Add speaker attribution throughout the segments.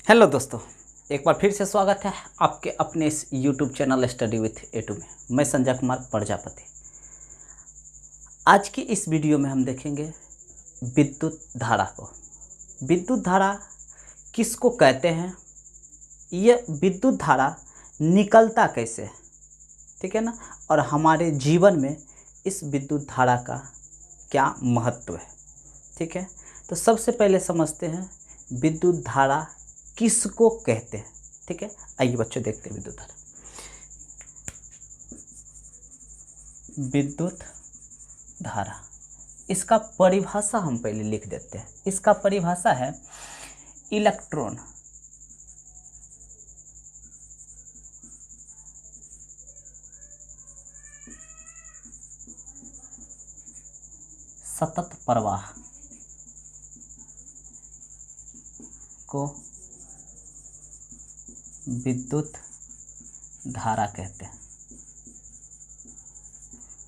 Speaker 1: Hello दोस्तों, एक बार फिर से स्वागत है आपके अपने इस YouTube channel study with A2 में। मैं संजय कुमार प्रजापति। आज की इस वीडियो में हम देखेंगे विद्युत धारा को। विद्युत धारा किसको कहते हैं, ये विद्युत धारा निकलता कैसे है, ठीक है ना, और हमारे जीवन में इस विद्युत धारा का क्या महत्व है। ठीक है, तो सबसे पहले समझते हैं विद्युत धारा किसको कहते हैं। ठीक है, आइए बच्चों देखते हैं विद्युत धारा। विद्युत धारा, इसका परिभाषा हम पहले लिख देते हैं। इसका परिभाषा है इलेक्ट्रॉन सतत प्रवाह को विद्युत धारा कहते हैं।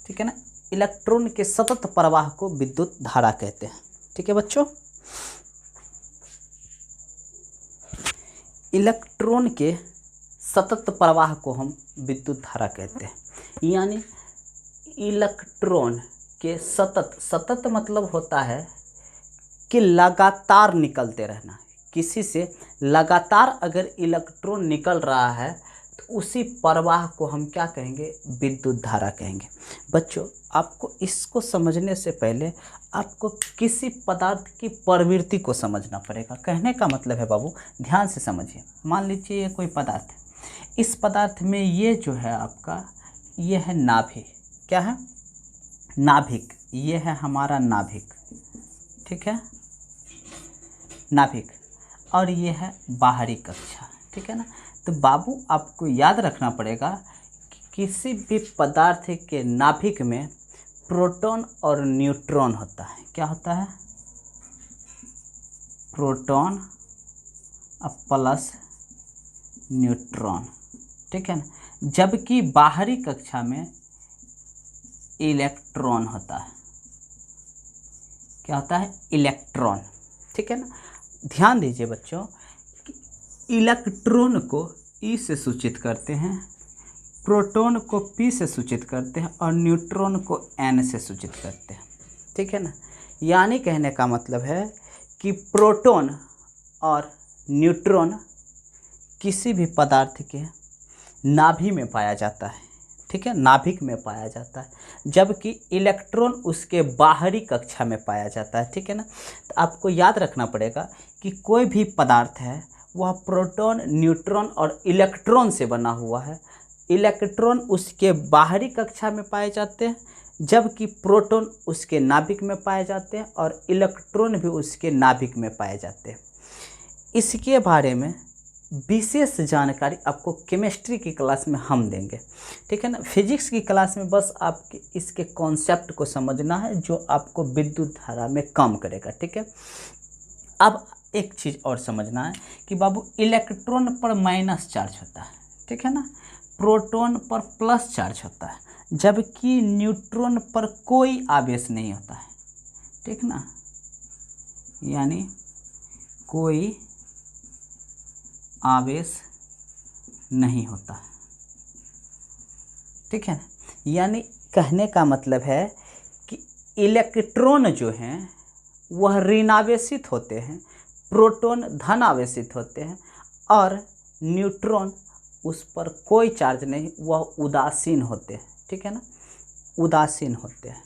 Speaker 1: ठीक है ना, इलेक्ट्रॉन के सतत प्रवाह को विद्युत धारा कहते हैं। ठीक है बच्चों, इलेक्ट्रॉन के सतत प्रवाह को हम विद्युत धारा कहते हैं। यानी इलेक्ट्रॉन के सतत मतलब होता है कि लगातार निकलते रहना। किसी से लगातार अगर इलेक्ट्रॉन निकल रहा है तो उसी प्रवाह को हम क्या कहेंगे, विद्युत धारा कहेंगे। बच्चों, आपको इसको समझने से पहले आपको किसी पदार्थ की प्रवृत्ति को समझना पड़ेगा। कहने का मतलब है बाबू, ध्यान से समझिए। मान लीजिए ये कोई पदार्थ है, इस पदार्थ में ये जो है आपका, ये है नाभिक। क्या है? नाभिक। ये है हमारा नाभिक। ठीक है, नाभिक। और ये है बाहरी कक्षा। ठीक है ना, तो बाबू आपको याद रखना पड़ेगा कि किसी भी पदार्थ के नाभिक में प्रोटॉन और न्यूट्रॉन होता है। क्या होता है? Proton plus neutron. ठीक है ना, जबकि बाहरी कक्षा में इलेक्ट्रॉन होता है। क्या होता है? इलेक्ट्रॉन। ठीक है ना, ध्यान दीजिए बच्चों कि इलेक्ट्रॉन को ई से सूचित करते हैं, प्रोटॉन को पी से सूचित करते हैं और न्यूट्रॉन को एन से सूचित करते हैं। ठीक है ना, यानी कहने का मतलब है कि प्रोटॉन और न्यूट्रॉन किसी भी पदार्थ के नाभि में पाया जाता है। ठीक है, नाभिक में पाया जाता है, जबकि इलेक्ट्रॉन उसके बाहरी कक्षा में पाया जाता है। ठीक है ना, तो आपको याद रखना पड़ेगा कि कोई भी पदार्थ है वह प्रोटॉन, न्यूट्रॉन और इलेक्ट्रॉन से बना हुआ है। इलेक्ट्रॉन उसके बाहरी कक्षा में पाए जाते हैं, जबकि प्रोटॉन उसके नाभिक में पाए जाते हैं और इलेक्ट्रॉन भी उसके नाभिक में पाए जाते हैं। इसके बारे में विशेष जानकारी आपको केमिस्ट्री की क्लास में हम देंगे। ठीक है ना, फिजिक्स की क्लास में बस आपके इसके कॉन्सेप्ट को समझना है, जो आपको विद्युत धारा में काम करेगा। ठीक है, अब एक चीज़ और समझना है कि बाबू इलेक्ट्रॉन पर माइनस चार्ज होता है। ठीक है ना, प्रोटॉन पर प्लस चार्ज होता है, जबकि न्यूट्रॉन पर कोई आवेश नहीं होता है। ठीक ना, यानी कोई आवेश नहीं होता है। ठीक है ना, यानी कहने का मतलब है कि इलेक्ट्रॉन जो हैं वह ऋणावेशित होते हैं, प्रोटॉन धन आवेशित होते हैं और न्यूट्रॉन उस पर कोई चार्ज नहीं, वह उदासीन होते हैं। ठीक है ना, उदासीन होते हैं।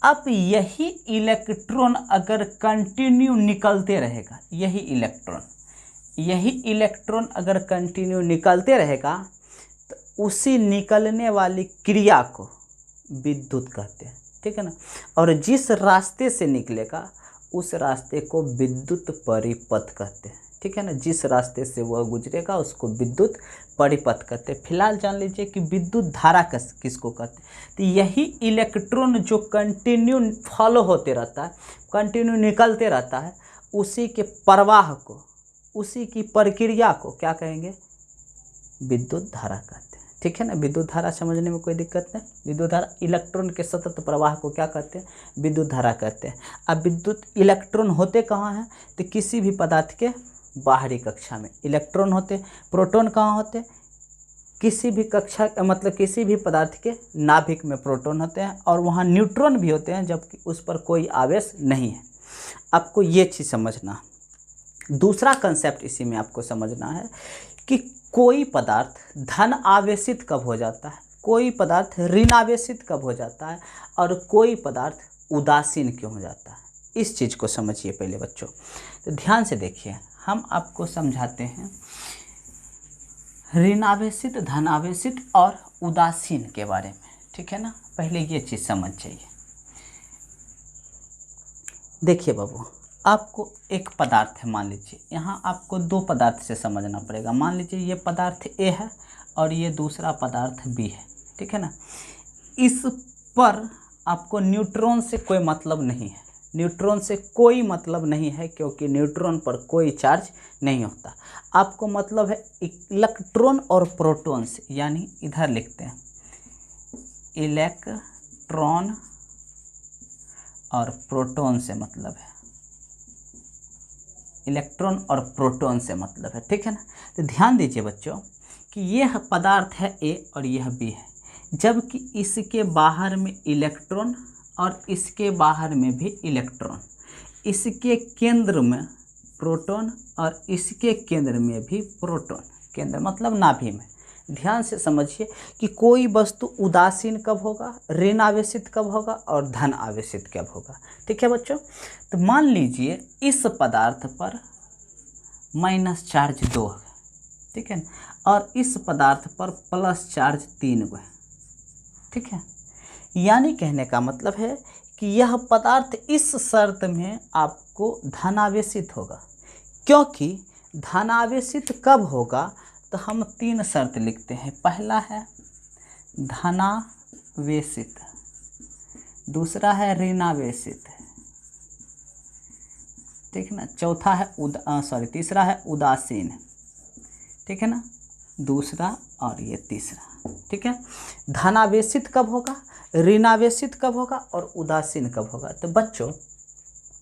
Speaker 1: अब यही इलेक्ट्रॉन अगर कंटिन्यू निकलते रहेगा, यही इलेक्ट्रॉन अगर कंटिन्यू निकलते रहेगा तो उसी निकलने वाली क्रिया को विद्युत कहते हैं। ठीक है ना, और जिस रास्ते से निकलेगा उस रास्ते को विद्युत परिपथ कहते हैं। ठीक है ना, जिस रास्ते से वह गुजरेगा उसको विद्युत परिपथ कहते हैं। फिलहाल जान लीजिए कि विद्युत धारा किसको कहते हैं। तो यही इलेक्ट्रॉन जो कंटिन्यू फॉलो होते रहता है, कंटिन्यू निकलते रहता है, उसी के प्रवाह को, उसी की प्रक्रिया को क्या कहेंगे, विद्युत धारा कहते हैं। ठीक है ना, विद्युत धारा समझने में कोई दिक्कत नहीं। विद्युत धारा, इलेक्ट्रॉन के सतत प्रवाह को क्या कहते हैं, विद्युत धारा कहते हैं। अब विद्युत इलेक्ट्रॉन होते कहाँ हैं, तो किसी भी पदार्थ के बाहरी कक्षा में इलेक्ट्रॉन होते, प्रोटॉन कहाँ होते, किसी भी कक्षा मतलब किसी भी पदार्थ के नाभिक में प्रोटॉन होते हैं और वहाँ न्यूट्रॉन भी होते हैं जबकि उस पर कोई आवेश नहीं है। आपको ये चीज़ समझना। दूसरा कंसेप्ट इसी में आपको समझना है कि कोई पदार्थ धन आवेशित कब हो जाता है, कोई पदार्थ ऋण आवेशित कब हो जाता है और कोई पदार्थ उदासीन क्यों हो जाता है। इस चीज़ को समझिए पहले बच्चों। तो ध्यान से देखिए, हम आपको समझाते हैं ऋण आवेशित, धन आवेशित और उदासीन के बारे में, ठीक है ना। पहले ये चीज़ समझ जाइए। देखिए बाबू, आपको एक पदार्थ है, मान लीजिए यहाँ आपको दो पदार्थ से समझना पड़ेगा। मान लीजिए ये पदार्थ ए है और ये दूसरा पदार्थ बी है, ठीक है ना। इस पर आपको न्यूट्रॉन से कोई मतलब नहीं है, न्यूट्रॉन से कोई मतलब नहीं है क्योंकि न्यूट्रॉन पर कोई चार्ज नहीं होता। आपको मतलब है इलेक्ट्रॉन और प्रोटॉन से, यानी इधर लिखते हैं इलेक्ट्रॉन और प्रोटॉन से मतलब है, इलेक्ट्रॉन और प्रोटॉन से मतलब है, ठीक है ना। तो ध्यान दीजिए बच्चों कि यह पदार्थ है ए और यह बी है, जबकि इसके बाहर में इलेक्ट्रॉन और इसके बाहर में भी इलेक्ट्रॉन, इसके केंद्र में प्रोटॉन और इसके केंद्र में भी प्रोटॉन, केंद्र मतलब नाभि में। ध्यान से समझिए कि कोई वस्तु उदासीन कब होगा, ऋण आवेशित कब होगा और धन आवेशित कब होगा, ठीक है बच्चों। तो मान लीजिए इस पदार्थ पर माइनस चार्ज 2 है, ठीक है, और इस पदार्थ पर प्लस चार्ज 3 है, ठीक है। यानी कहने का मतलब है कि यह पदार्थ इस शर्त में आपको धनावेशित होगा, क्योंकि धनावेशित कब होगा तो हम 3 शर्त लिखते हैं। पहला है धनावेशित, दूसरा है ऋणावेशित, ठीक है ना, चौथा है तीसरा है उदासीन, ठीक है ना, दूसरा और ये तीसरा, ठीक है। धनावेशित कब होगा, ऋणावेशित कब होगा और उदासीन कब होगा। तो बच्चों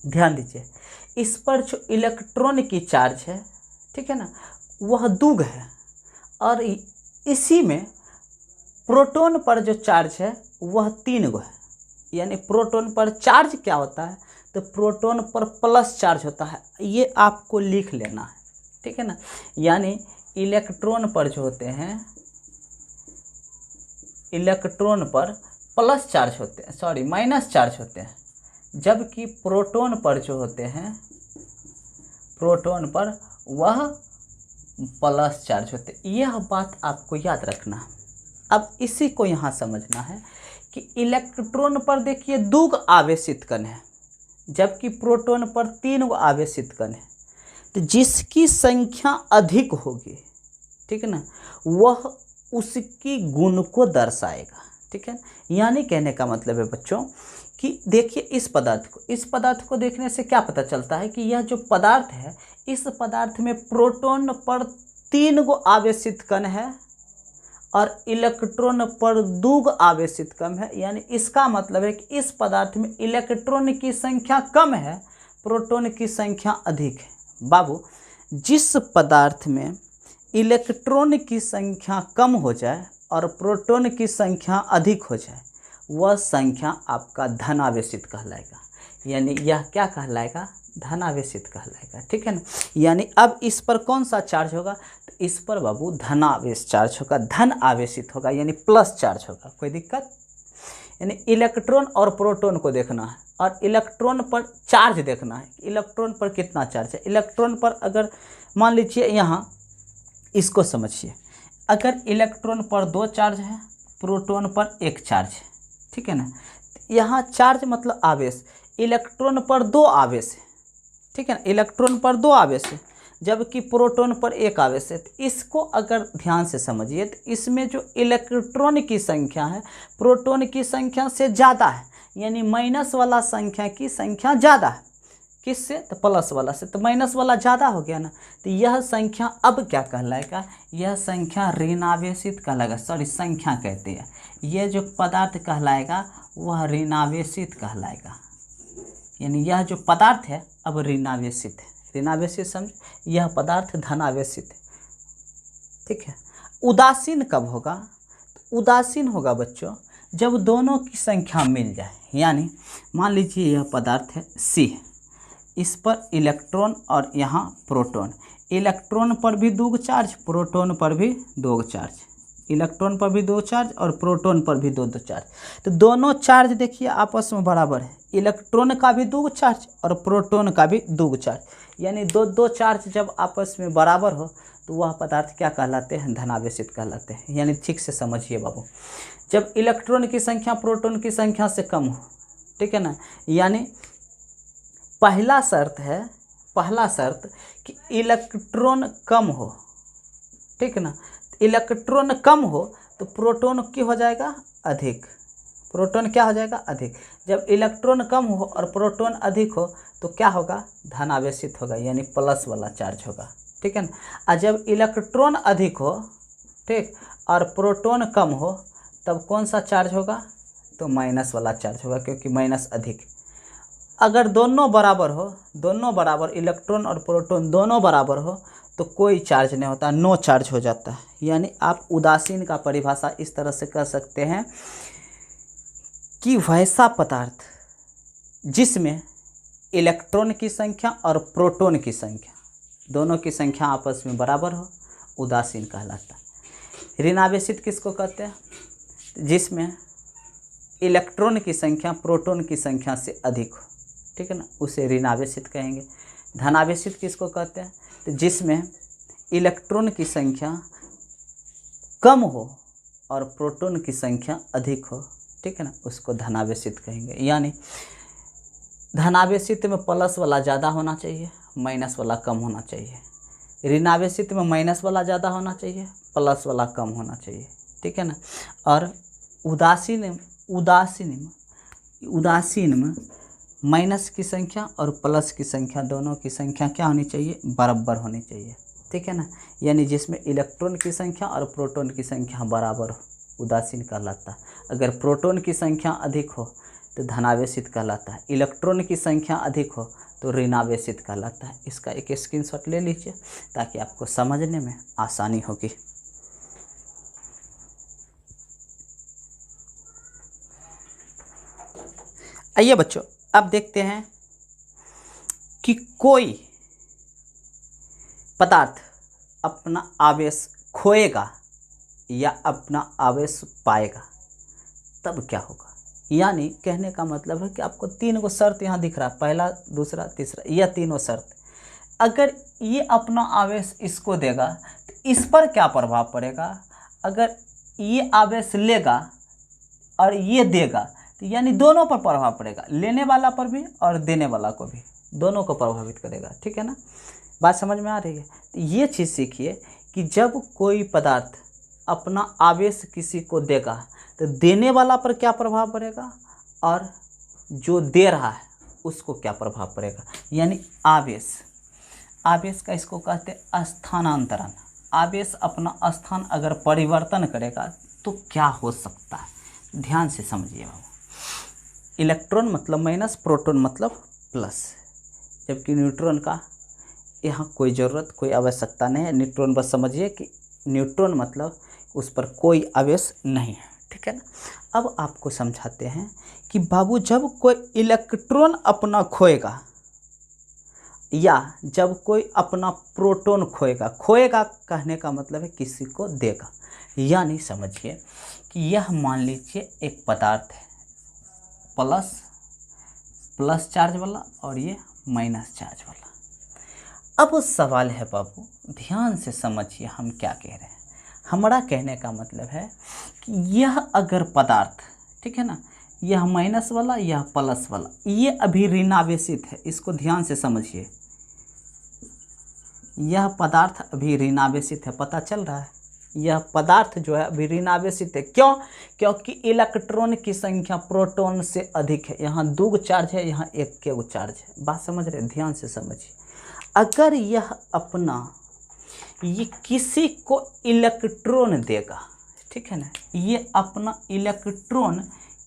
Speaker 1: ध्यान दीजिए, इस पर जो इलेक्ट्रॉन की चार्ज है, ठीक है ना, वह 2 है और इसी में प्रोटॉन पर जो चार्ज है वह 3 है। यानी प्रोटॉन पर चार्ज क्या होता है, तो प्रोटॉन पर प्लस चार्ज होता है, ये आपको लिख लेना है, ठीक है ना। यानी इलेक्ट्रॉन पर जो होते हैं, इलेक्ट्रॉन पर प्लस चार्ज होते हैं, माइनस चार्ज होते हैं, जबकि प्रोटॉन पर जो होते हैं, प्रोटॉन पर वह प्लस चार्ज होते हैं। यह बात आपको याद रखना। अब इसी को यहाँ समझना है कि इलेक्ट्रॉन पर देखिए 2 आवेशित कण है, जबकि प्रोटॉन पर 3 आवेशित कण है। तो जिसकी संख्या अधिक होगी, ठीक है ना, वह उसकी गुण को दर्शाएगा, ठीक है। यानी कहने का मतलब है बच्चों कि देखिए इस पदार्थ को देखने से क्या पता चलता है कि यह जो पदार्थ है, इस पदार्थ में प्रोटॉन पर 3 आवेशित कण है और इलेक्ट्रॉन पर 2 आवेशित कण है। यानी इसका मतलब है कि इस पदार्थ में इलेक्ट्रॉन की संख्या कम है, प्रोटॉन की संख्या अधिक है। बाबू, जिस पदार्थ में इलेक्ट्रॉन की संख्या कम हो जाए और प्रोटॉन की संख्या अधिक हो जाए, वह संख्या आपका धनावेशित कहलाएगा। यानी यह क्या कहलाएगा, धनावेशित कहलाएगा, ठीक है ना। यानी अब इस पर कौन सा चार्ज होगा, तो इस पर बाबू धनावेश चार्ज होगा, धन आवेशित होगा, यानी प्लस चार्ज होगा। कोई दिक्कत, यानी इलेक्ट्रॉन और प्रोटॉन को देखना है और इलेक्ट्रॉन पर चार्ज देखना है, इलेक्ट्रॉन पर कितना चार्ज है। इलेक्ट्रॉन पर अगर मान लीजिए यहाँ इसको समझिए, अगर इलेक्ट्रॉन पर 2 चार्ज है, प्रोटॉन पर 1 चार्ज है, ठीक है ना। यहाँ चार्ज मतलब आवेश, इलेक्ट्रॉन पर 2 आवेश है, ठीक है ना, इलेक्ट्रॉन पर 2 आवेश है, जबकि प्रोटॉन पर 1 आवेश है। तो इसको अगर ध्यान से समझिए तो इसमें जो इलेक्ट्रॉन की संख्या है प्रोटॉन की संख्या से ज़्यादा है, यानी माइनस वाला संख्या की संख्या ज़्यादा है। किससे, तो प्लस वाला से, तो माइनस वाला ज़्यादा हो गया ना। तो यह संख्या अब क्या कहलाएगा, यह संख्या ऋणावेशित कहलाएगा, संख्या कहते हैं। यह जो पदार्थ कहलाएगा वह ऋणावेशित कहलाएगा, यानी यह जो पदार्थ है अब ऋणावेशित है, ऋणावेशित समझ, यह पदार्थ धनावेशित है। ठीक है। उदासीन कब होगा? उदासीन होगा बच्चों जब दोनों की संख्या मिल जाए। यानी मान लीजिए यह पदार्थ है सी है, इस पर इलेक्ट्रॉन और यहाँ प्रोटॉन, इलेक्ट्रॉन पर भी 2 चार्ज, प्रोटॉन पर भी 2 चार्ज, इलेक्ट्रॉन पर भी 2 चार्ज और प्रोटॉन पर भी 2 चार्ज। तो दोनों चार्ज देखिए आपस में बराबर है, इलेक्ट्रॉन का भी 2 चार्ज और प्रोटॉन का भी 2 चार्ज, यानी 2 चार्ज जब आपस में बराबर हो तो वह पदार्थ क्या कहलाते हैं? धनावेशित कहलाते हैं। यानी ठीक से समझिए बाबू, जब इलेक्ट्रॉन की संख्या प्रोटॉन की संख्या से कम हो, ठीक है ना, यानी पहला शर्त कि इलेक्ट्रॉन कम हो, ठीक है ना, इलेक्ट्रॉन कम हो तो प्रोटॉन क्या हो जाएगा? अधिक। प्रोटॉन क्या हो जाएगा? अधिक। जब इलेक्ट्रॉन कम हो और प्रोटॉन अधिक हो तो क्या होगा? धनावेशित होगा, यानी प्लस वाला चार्ज होगा, ठीक है ना। और जब इलेक्ट्रॉन अधिक हो, ठीक, और प्रोटॉन कम हो तब कौन सा चार्ज होगा? तो माइनस वाला चार्ज होगा, क्योंकि माइनस अधिक। अगर दोनों बराबर इलेक्ट्रॉन और प्रोटॉन दोनों बराबर हो तो कोई चार्ज नहीं होता, नो चार्ज हो जाता है। यानी आप उदासीन का परिभाषा इस तरह से कर सकते हैं कि वैसा पदार्थ जिसमें इलेक्ट्रॉन की संख्या और प्रोटॉन की संख्या दोनों की संख्या आपस में बराबर हो, उदासीन कहलाता है। ऋणावेशित किसको कहते हैं? जिसमें इलेक्ट्रॉन की संख्या प्रोटॉन की संख्या से अधिक हो, ठीक है ना, उसे ऋणावेशित कहेंगे। धनावेशित किसको कहते हैं? तो जिसमें इलेक्ट्रॉन की संख्या कम हो और प्रोटॉन की संख्या अधिक हो, ठीक है ना, उसको धनावेशित कहेंगे। यानी धनावेशित में प्लस वाला ज़्यादा होना चाहिए, माइनस वाला कम होना चाहिए। ऋणावेशित में माइनस वाला ज़्यादा होना चाहिए, प्लस वाला कम होना चाहिए, ठीक है ना। और उदासीन में माइनस की संख्या और प्लस की संख्या दोनों की संख्या क्या होनी चाहिए? बराबर होनी चाहिए, ठीक है ना। यानी जिसमें इलेक्ट्रॉन की संख्या और प्रोटॉन की संख्या बराबर हो, उदासीन कहलाता है। अगर प्रोटॉन की संख्या अधिक हो तो धनावेशित कहलाता है, इलेक्ट्रॉन की संख्या अधिक हो तो ऋणावेशित कहलाता है। इसका एक स्क्रीनशॉट ले लीजिए ताकि आपको समझने में आसानी होगी। आइए बच्चों, अब देखते हैं कि कोई पदार्थ अपना आवेश खोएगा या अपना आवेश पाएगा तब क्या होगा। यानी कहने का मतलब है कि आपको 3 गो शर्त यहाँ दिख रहा है, पहला, दूसरा, तीसरा, यह तीनों शर्त। अगर ये अपना आवेश इसको देगा तो इस पर क्या प्रभाव पड़ेगा? अगर ये आवेश लेगा और ये देगा तो यानी दोनों पर प्रभाव पड़ेगा, लेने वाला पर भी और देने वाला को भी, दोनों को प्रभावित करेगा, ठीक है ना। बात समझ में आ रही है? तो ये चीज़ सीखिए कि जब कोई पदार्थ अपना आवेश किसी को देगा तो देने वाला पर क्या प्रभाव पड़ेगा और जो दे रहा है उसको क्या प्रभाव पड़ेगा। यानी आवेश का इसको कहते हैं स्थानांतरण। आवेश अपना स्थान अगर परिवर्तन करेगा तो क्या हो सकता है, ध्यान से समझिए बाबू। इलेक्ट्रॉन मतलब माइनस, प्रोटॉन मतलब प्लस, जबकि न्यूट्रॉन का यहाँ कोई ज़रूरत, कोई आवश्यकता नहीं है। न्यूट्रॉन बस समझिए कि न्यूट्रॉन मतलब उस पर कोई आवेश नहीं है, ठीक है ना। अब आपको समझाते हैं कि बाबू जब कोई इलेक्ट्रॉन अपना खोएगा या जब कोई अपना प्रोटॉन खोएगा कहने का मतलब है किसी को देगा। यानी समझिए कि यह मान लीजिए एक पदार्थ है प्लस चार्ज वाला और ये माइनस चार्ज वाला। अब सवाल है बाबू, ध्यान से समझिए हम क्या कह रहे हैं। हमारा कहने का मतलब है कि यह अगर पदार्थ, ठीक है ना, यह माइनस वाला यह प्लस वाला, ये अभी ऋणावेशित है, इसको ध्यान से समझिए। यह पदार्थ अभी ऋणावेशित है, पता चल रहा है। यह पदार्थ जो है अभी ऋणावेशित है, क्यों? क्योंकि इलेक्ट्रॉन की संख्या प्रोटॉन से अधिक है। यहाँ 2 चार्ज है, यहाँ 1 चार्ज है। बात समझ रहे? ध्यान से समझिए। अगर यह अपना ये किसी को इलेक्ट्रॉन देगा, ठीक है ना, ये अपना इलेक्ट्रॉन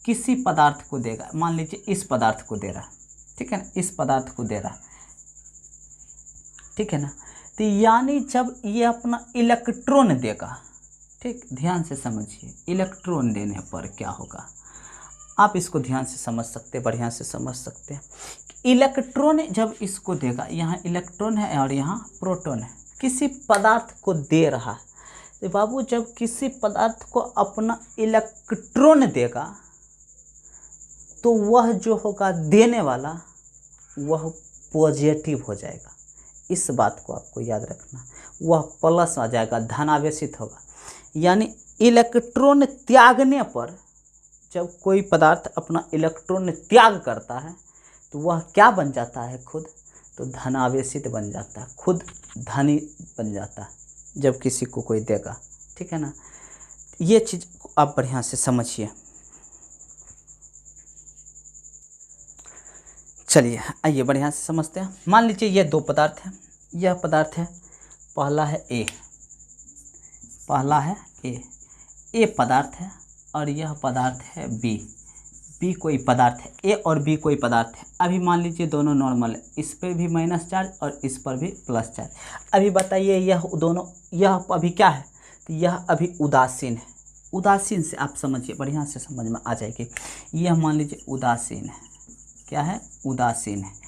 Speaker 1: किसी पदार्थ को देगा, मान लीजिए इस पदार्थ को दे रहा है, ठीक है ना, इस पदार्थ को दे रहा है, ठीक है ना। तो यानी जब ये अपना इलेक्ट्रॉन देगा, ठीक, ध्यान से समझिए, इलेक्ट्रॉन देने पर क्या होगा, आप इसको ध्यान से समझ सकते हैं, बढ़िया से समझ सकते हैं। इलेक्ट्रॉन जब इसको देगा, यहाँ इलेक्ट्रॉन है और यहाँ प्रोटॉन है, किसी पदार्थ को दे रहा है। तो बाबू जब किसी पदार्थ को अपना इलेक्ट्रॉन देगा तो वह जो होगा देने वाला वह पॉजिटिव हो जाएगा। इस बात को आपको याद रखना, वह प्लस आ जाएगा, धनावेशित होगा। यानी इलेक्ट्रॉन त्यागने पर, जब कोई पदार्थ अपना इलेक्ट्रॉन त्याग करता है तो वह क्या बन जाता है, खुद तो धनावेशित बन जाता है, खुद धनी बन जाता है जब किसी को कोई देगा, ठीक है ना। ये चीज़ आप बढ़िया से समझिए। चलिए आइए बढ़िया से समझते हैं। मान लीजिए ये दो पदार्थ हैं, यह पदार्थ है, पहला है ए, पहला है ए पदार्थ है और यह पदार्थ है बी कोई पदार्थ है, ए और बी कोई पदार्थ है। अभी मान लीजिए दोनों नॉर्मल है, इस पर भी माइनस चार्ज और इस पर भी प्लस चार्ज। अभी बताइए यह दोनों, यह अभी क्या है, तो यह अभी उदासीन है। उदासीन से आप समझिए, बढ़िया से समझ में आ जाएगी। यह मान लीजिए उदासीन है, क्या है, उदासीन है।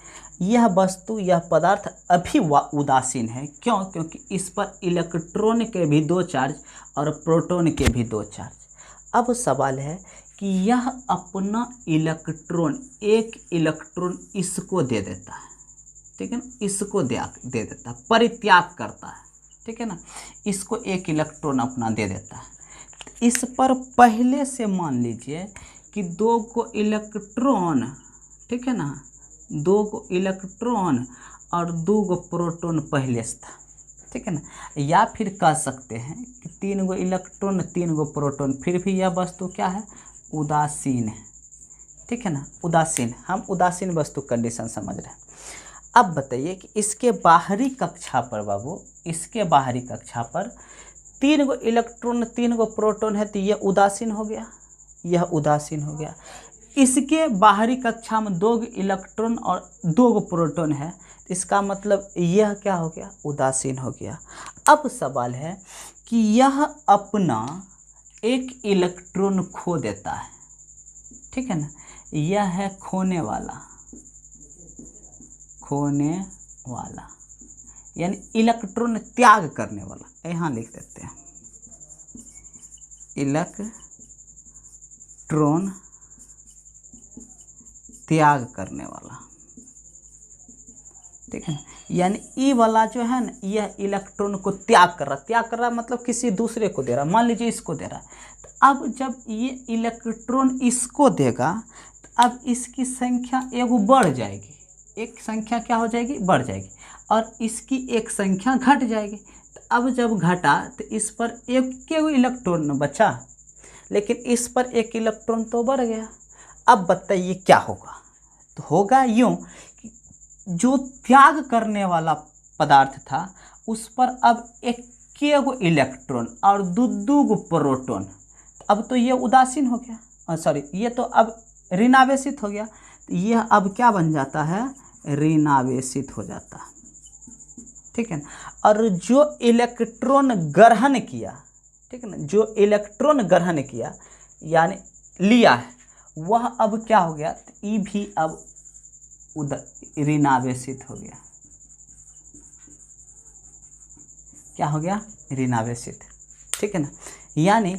Speaker 1: यह वस्तु, यह पदार्थ अभी उदासीन है, क्यों, क्योंकि इस पर इलेक्ट्रॉन के भी दो चार्ज और प्रोटॉन के भी दो चार्ज। अब सवाल है कि यह अपना इलेक्ट्रॉन, एक इलेक्ट्रॉन इसको दे देता है, ठीक है ना, इसको दे देता है, परित्याग करता है, ठीक है ना, इसको एक इलेक्ट्रॉन अपना दे देता है। इस पर पहले से मान लीजिए कि दो को इलेक्ट्रॉन, ठीक है ना, दो को इलेक्ट्रॉन और दो को प्रोटॉन पहले से था, ठीक है ना। या फिर कह सकते हैं कि तीन गो इलेक्ट्रॉन तीन गो प्रोटॉन, फिर भी यह वस्तु क्या है, उदासीन है, ठीक है ना, उदासीन। हम उदासीन वस्तु कंडीशन समझ रहे हैं। अब बताइए कि इसके बाहरी कक्षा पर बाबू, इसके बाहरी कक्षा पर तीन गो इलेक्ट्रॉन तीन गो प्रोटॉन है, तो यह उदासीन हो गया, यह उदासीन हो गया। इसके बाहरी कक्षा में दो गो इलेक्ट्रॉन और दो गो प्रोटॉन है, तो इसका मतलब यह क्या हो गया, उदासीन हो गया। अब सवाल है कि यह अपना एक इलेक्ट्रॉन खो देता है, ठीक है ना, यह है खोने वाला, खोने वाला यानी इलेक्ट्रॉन त्याग करने वाला। यहाँ लिख देते हैं इलेक्ट्रॉन त्याग करने वाला, ठीक है ना। यानी ई वाला जो है ना, यह इलेक्ट्रॉन को त्याग कर रहा मतलब किसी दूसरे को दे रहा, मान लीजिए इसको दे रहा। तो अब जब ये इलेक्ट्रॉन इसको देगा तो अब इसकी संख्या एगो बढ़ जाएगी, एक संख्या क्या हो जाएगी, बढ़ जाएगी, और इसकी एक संख्या घट जाएगी। तो अब जब घटा तो इस पर एक इलेक्ट्रॉन बचा, लेकिन इस पर एक इलेक्ट्रॉन तो बढ़ गया। अब बताइए क्या होगा, तो होगा यूँ कि जो त्याग करने वाला पदार्थ था उस पर अब एक गो इलेक्ट्रॉन और दो गो प्रोटॉन, अब तो ये उदासीन हो गया, सॉरी ये तो अब ऋणावेशित हो गया। तो यह अब क्या बन जाता है, ऋणावेशित हो जाता है, ठीक है ना। और जो इलेक्ट्रॉन ग्रहण किया, ठीक है ना, जो इलेक्ट्रॉन ग्रहण किया यानी लिया है, वह अब क्या हो गया, तो ई भी अब ऋणावेशित हो गया। क्या हो गया, ऋणावेशित, ठीक है ना। यानी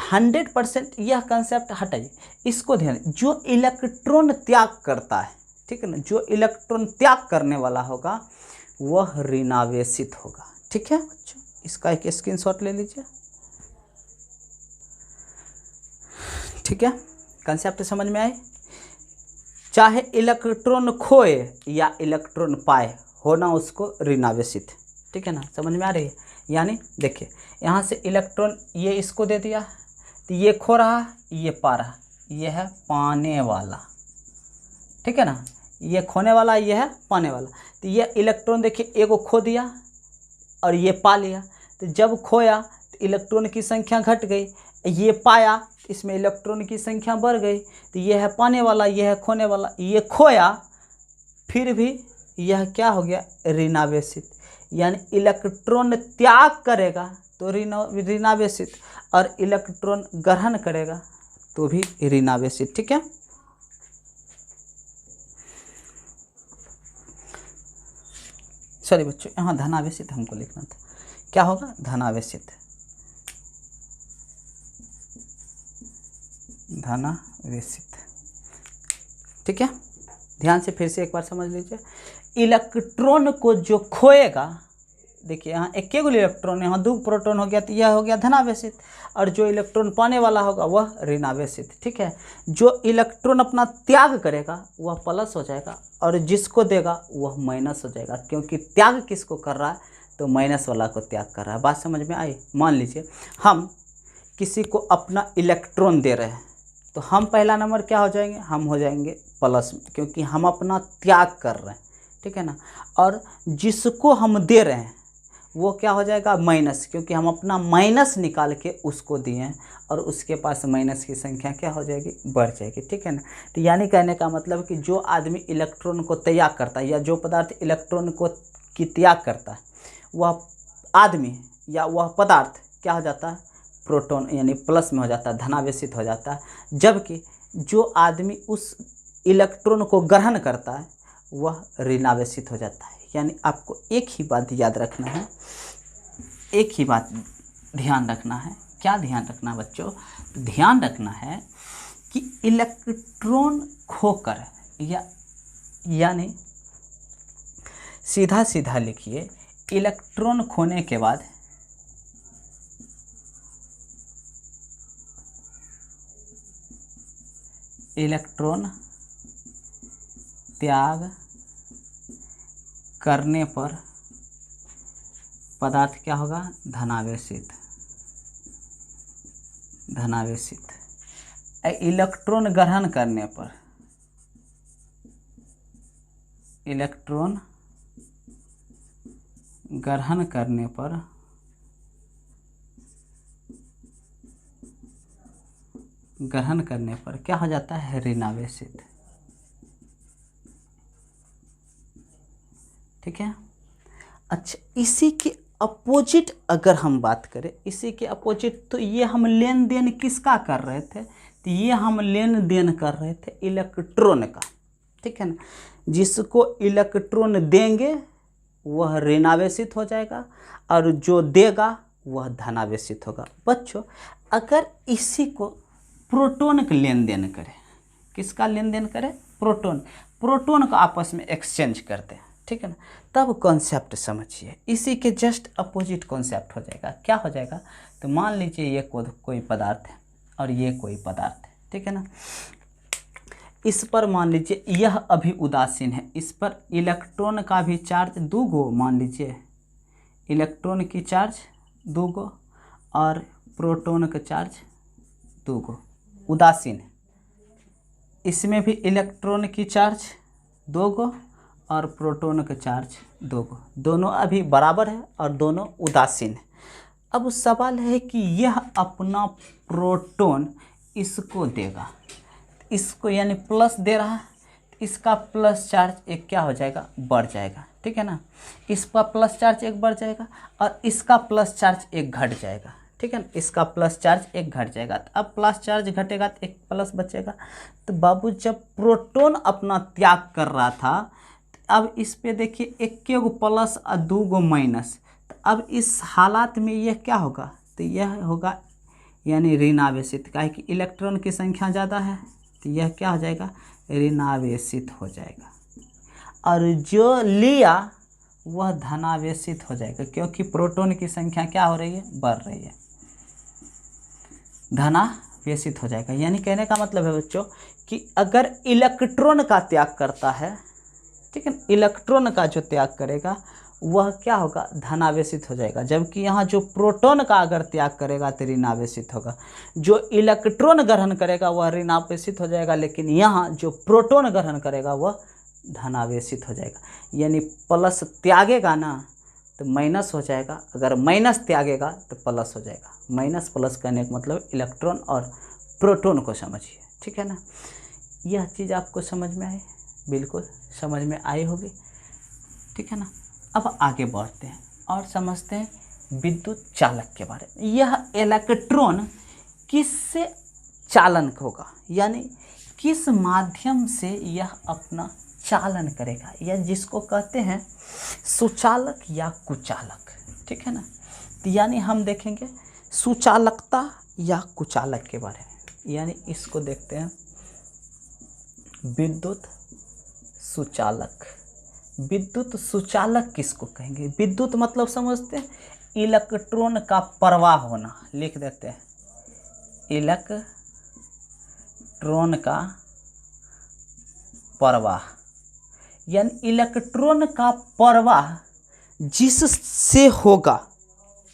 Speaker 1: 100% यह कंसेप्ट हटाइए, इसको ध्यान, जो इलेक्ट्रॉन त्याग करता है, ठीक है ना, जो इलेक्ट्रॉन त्याग करने वाला होगा वह ऋणावेशित होगा, ठीक है बच्चों। इसका एक स्क्रीनशॉट ले लीजिए, ठीक है, कंसेप्ट समझ में आए। चाहे इलेक्ट्रॉन खोए या इलेक्ट्रॉन पाए, होना उसको ऋणावेशित, ठीक है ना, समझ में आ रही है। यानी देखिए यहाँ से इलेक्ट्रॉन ये इसको दे दिया, तो ये खो रहा, ये पा रहा, ये है पाने वाला, ठीक है ना, ये खोने वाला, ये है पाने वाला। तो ये इलेक्ट्रॉन देखिए एगो खो दिया और ये पा लिया, तो जब खोया तो इलेक्ट्रॉन की संख्या घट गई, ये पाया इसमें इलेक्ट्रॉन की संख्या बढ़ गई। तो ये है पाने वाला, ये है खोने वाला, ये खोया फिर भी यह क्या हो गया, ऋणावेशित, यानी इलेक्ट्रॉन त्याग करेगा तो ऋणावेशित, और इलेक्ट्रॉन ग्रहण करेगा तो भी ऋणावेशित। ठीक है, सॉरी बच्चों, यहाँ धनावेशित हमको लिखना था, क्या होगा, धनावेशित, धनावेशित। ठीक है, ध्यान से फिर से एक बार समझ लीजिए, इलेक्ट्रॉन को जो खोएगा, देखिए यहाँ एक केवल इलेक्ट्रॉन, यहाँ 2 प्रोटॉन हो गया तो यह हो गया धनावेशित, और जो इलेक्ट्रॉन पाने वाला होगा वह ऋणावेशित। ठीक है, जो इलेक्ट्रॉन अपना त्याग करेगा वह प्लस हो जाएगा, और जिसको देगा वह माइनस हो जाएगा, क्योंकि त्याग किसको कर रहा है, तो माइनस वाला को त्याग कर रहा है। बात समझ में आई। मान लीजिए हम किसी को अपना इलेक्ट्रॉन दे रहे हैं, तो हम पहला नंबर क्या हो जाएंगे, हम हो जाएंगे प्लस में, क्योंकि हम अपना त्याग कर रहे हैं। ठीक है ना, और जिसको हम दे रहे हैं वो क्या हो जाएगा, माइनस, क्योंकि हम अपना माइनस निकाल के उसको दिए हैं, और उसके पास माइनस की संख्या क्या हो जाएगी, बढ़ जाएगी। ठीक है ना, तो यानी कहने का मतलब कि जो आदमी इलेक्ट्रॉन को त्याग करता है, या जो पदार्थ इलेक्ट्रॉन को की त्याग करता है, वह आदमी या वह पदार्थ क्या हो जाता है, प्रोटॉन यानी प्लस में हो जाता है, धनावेशित हो जाता है। जबकि जो आदमी उस इलेक्ट्रॉन को ग्रहण करता है वह ऋणावेशित हो जाता है। यानी आपको एक ही बात याद रखना है, एक ही बात ध्यान रखना है। क्या ध्यान रखना है बच्चों, ध्यान रखना है कि इलेक्ट्रॉन खोकर, यानी सीधा सीधा लिखिए, इलेक्ट्रॉन खोने के बाद इलेक्ट्रॉन त्याग करने पर पदार्थ क्या होगा, धनावेशित, धनावेशित। इलेक्ट्रॉन ग्रहण करने पर, इलेक्ट्रॉन ग्रहण करने पर क्या हो जाता है, ऋणावेशित। ठीक है, अच्छा, इसी के अपोजिट अगर हम बात करें, इसी के अपोजिट, तो ये हम लेन देन किसका कर रहे थे, तो ये हम लेन देन कर रहे थे इलेक्ट्रॉन का। ठीक है ना, जिसको इलेक्ट्रॉन देंगे वह ऋणावेशित हो जाएगा, और जो देगा वह धनावेशित होगा। बच्चों, अगर इसी को प्रोटॉन का लेन देन करें, किसका लेन देन करें, प्रोटॉन का आपस में एक्सचेंज करते हैं। ठीक है ना, तब कॉन्सेप्ट समझिए, इसी के जस्ट अपोजिट कॉन्सेप्ट हो जाएगा। क्या हो जाएगा, तो मान लीजिए ये कोई पदार्थ है और ये कोई पदार्थ है। ठीक है ना, इस पर मान लीजिए यह अभी उदासीन है, इस पर इलेक्ट्रॉन का भी चार्ज 2 गो, मान लीजिए इलेक्ट्रॉन की चार्ज 2 गो और प्रोटॉन का चार्ज 2 गो, उदासीन है। इसमें भी इलेक्ट्रॉन की चार्ज 2 गो और प्रोटॉन का चार्ज 2 गो, दोनों अभी बराबर है और दोनों उदासीन है। अब सवाल है कि यह अपना प्रोटॉन इसको देगा, इसको यानी प्लस दे रहा है, इसका प्लस चार्ज एक क्या हो जाएगा, बढ़ जाएगा। ठीक है ना, इसका प्लस चार्ज एक बढ़ जाएगा और इसका प्लस चार्ज एक घट जाएगा। ठीक है ना, इसका प्लस चार्ज एक घट जाएगा, तो अब प्लस चार्ज घटेगा तो एक प्लस बचेगा। तो बाबू, जब प्रोटॉन अपना त्याग कर रहा था, अब इस पे देखिए एक गो प्लस और 2 गो माइनस, तो अब इस हालात में यह क्या होगा, तो यह होगा यानी ऋणावेशित, काहे कि इलेक्ट्रॉन की संख्या ज़्यादा है, तो यह क्या हो जाएगा, ऋणावेशित हो जाएगा। और जो लिया वह धनावेशित हो जाएगा, क्योंकि प्रोटॉन की संख्या क्या हो रही है, बढ़ रही है, धनावेशित हो जाएगा। यानी कहने का मतलब है बच्चों कि अगर इलेक्ट्रॉन का त्याग करता है, ठीक है, इलेक्ट्रॉन का जो त्याग करेगा वह क्या होगा, धनावेशित हो जाएगा। जबकि यहाँ जो प्रोटॉन का अगर त्याग करेगा तो ऋणावेशित होगा। जो इलेक्ट्रॉन ग्रहण करेगा वह ऋणावेशित हो जाएगा, लेकिन यहाँ जो प्रोटॉन ग्रहण करेगा वह धनावेशित हो जाएगा। यानी प्लस त्यागेगा ना तो माइनस हो जाएगा, अगर माइनस त्यागेगा तो प्लस हो जाएगा। माइनस प्लस करने का मतलब इलेक्ट्रॉन और प्रोटॉन को समझिए। ठीक है ना, यह चीज़ आपको समझ में आई, बिल्कुल समझ में आई होगी। ठीक है ना। अब आगे बढ़ते हैं और समझते हैं विद्युत चालक के बारे में। यह इलेक्ट्रॉन किससे चालन होगा, यानी किस माध्यम से यह अपना चालन करेगा, या जिसको कहते हैं सुचालक या कुचालक, ठीक है ना। तो यानी हम देखेंगे सुचालकता या कुचालक के बारे में, यानी इसको देखते हैं विद्युत सुचालक। विद्युत सुचालक किसको कहेंगे? विद्युत मतलब समझते हैं इलेक्ट्रॉन का प्रवाह होना, लिख देते हैं इलेक्ट्रॉन का प्रवाह, यानी इलेक्ट्रॉन का प्रवाह जिससे होगा,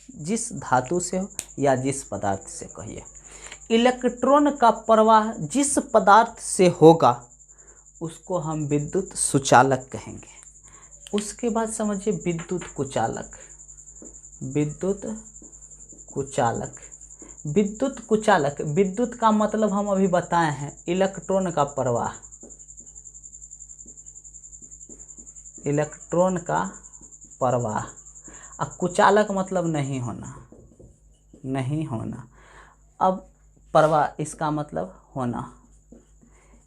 Speaker 1: जिस धातु से हो या जिस पदार्थ से, कहिए इलेक्ट्रॉन का प्रवाह जिस पदार्थ से होगा उसको हम विद्युत सुचालक कहेंगे। उसके बाद समझिए विद्युत कुचालक। विद्युत कुचालक, विद्युत कुचालक, विद्युत का मतलब हम अभी बताए हैं इलेक्ट्रॉन का प्रवाह, इलेक्ट्रॉन का प्रवाह। अब कुचालक मतलब नहीं होना, नहीं होना। अब प्रवाह इसका मतलब होना,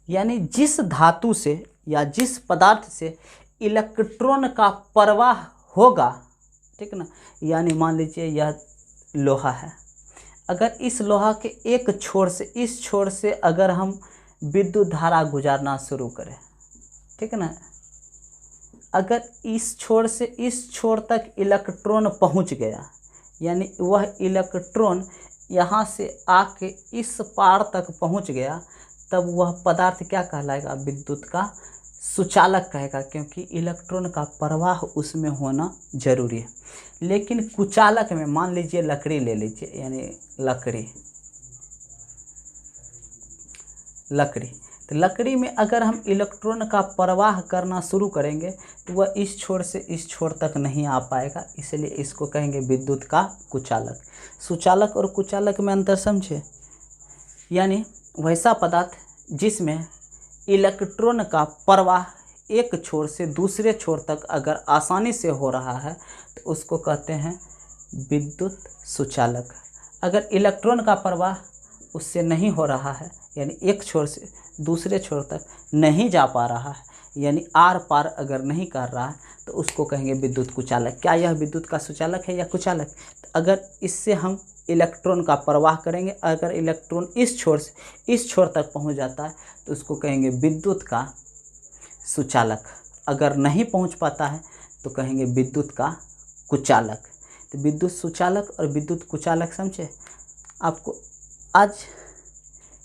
Speaker 1: यानी जिस धातु से या जिस पदार्थ से इलेक्ट्रॉन का प्रवाह होगा, ठीक ना। यानी मान लीजिए यह लोहा है, अगर इस लोहा के एक छोर से इस छोर से अगर हम विद्युत धारा गुजारना शुरू करें, ठीक है ना, अगर इस छोर से इस छोर तक इलेक्ट्रॉन पहुंच गया, यानी वह इलेक्ट्रॉन यहाँ से आके इस पार तक पहुंच गया, तब वह पदार्थ क्या कहलाएगा? विद्युत का सुचालक कहेगा, क्योंकि इलेक्ट्रॉन का प्रवाह उसमें होना जरूरी है। लेकिन कुचालक में मान लीजिए लकड़ी ले लीजिए, यानी लकड़ी, तो लकड़ी में अगर हम इलेक्ट्रॉन का प्रवाह करना शुरू करेंगे तो वह इस छोर से इस छोर तक नहीं आ पाएगा, इसलिए इसको कहेंगे विद्युत का कुचालक। सुचालक और कुचालक में अंतर समझे, यानी वैसा पदार्थ जिसमें इलेक्ट्रॉन का प्रवाह एक छोर से दूसरे छोर तक अगर आसानी से हो रहा है तो उसको कहते हैं विद्युत सुचालक। अगर इलेक्ट्रॉन का प्रवाह उससे नहीं हो रहा है, यानी एक छोर से दूसरे छोर तक नहीं जा पा रहा है, यानी आर पार अगर नहीं कर रहा है, तो उसको कहेंगे विद्युत कुचालक। क्या यह विद्युत का सुचालक है या कुचालक? अगर इससे हम इलेक्ट्रॉन का प्रवाह करेंगे, अगर इलेक्ट्रॉन इस छोर से इस छोर तक पहुंच जाता है तो उसको कहेंगे विद्युत का सुचालक। अगर नहीं पहुंच पाता है तो कहेंगे विद्युत का कुचालक। तो विद्युत सुचालक और विद्युत कुचालक समझे आपको? आज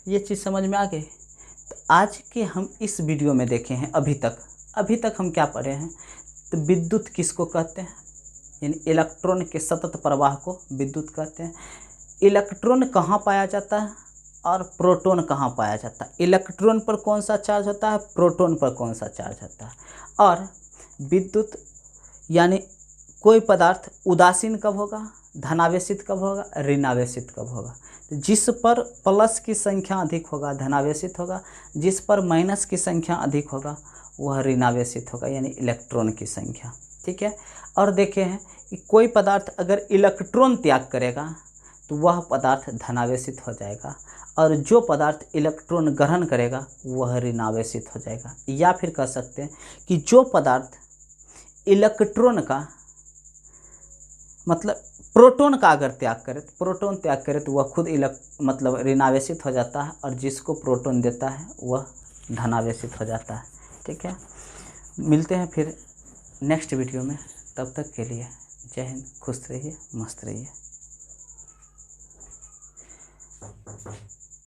Speaker 1: ये चीज़ समझ में आ गई। तो आज के हम इस वीडियो में देखे हैं अभी तक हम क्या पढ़े हैं, तो विद्युत किसको कहते हैं, यानी इलेक्ट्रॉन के सतत प्रवाह को विद्युत कहते हैं। इलेक्ट्रॉन कहाँ पाया जाता है और प्रोटॉन कहाँ पाया जाता है, इलेक्ट्रॉन पर कौन सा चार्ज होता है, प्रोटॉन पर कौन सा चार्ज होता है। और विद्युत यानी कोई पदार्थ उदासीन कब होगा, धनावेशित कब होगा, ऋणावेशित कब होगा। तो जिस पर प्लस की संख्या अधिक होगा धनावेशित होगा, जिस पर माइनस की संख्या अधिक होगा वह ऋणावेशित होगा, यानी इलेक्ट्रॉन की संख्या, ठीक है। और देखे हैं कि कोई पदार्थ अगर इलेक्ट्रॉन त्याग करेगा तो वह पदार्थ धनावेशित हो जाएगा, और जो पदार्थ इलेक्ट्रॉन ग्रहण करेगा वह ऋणावेशित हो जाएगा। या फिर कह सकते हैं कि जो पदार्थ इलेक्ट्रॉन का मतलब प्रोटॉन का अगर त्याग करे, प्रोटॉन त्याग करे तो वह खुद मतलब ऋणावेशित हो जाता है, और जिसको प्रोटॉन देता है वह धनावेशित हो जाता है, ठीक है। मिलते हैं फिर नेक्स्ट वीडियो में, तब तक के लिए जय हिंद, खुश रहिए, मस्त रहिए।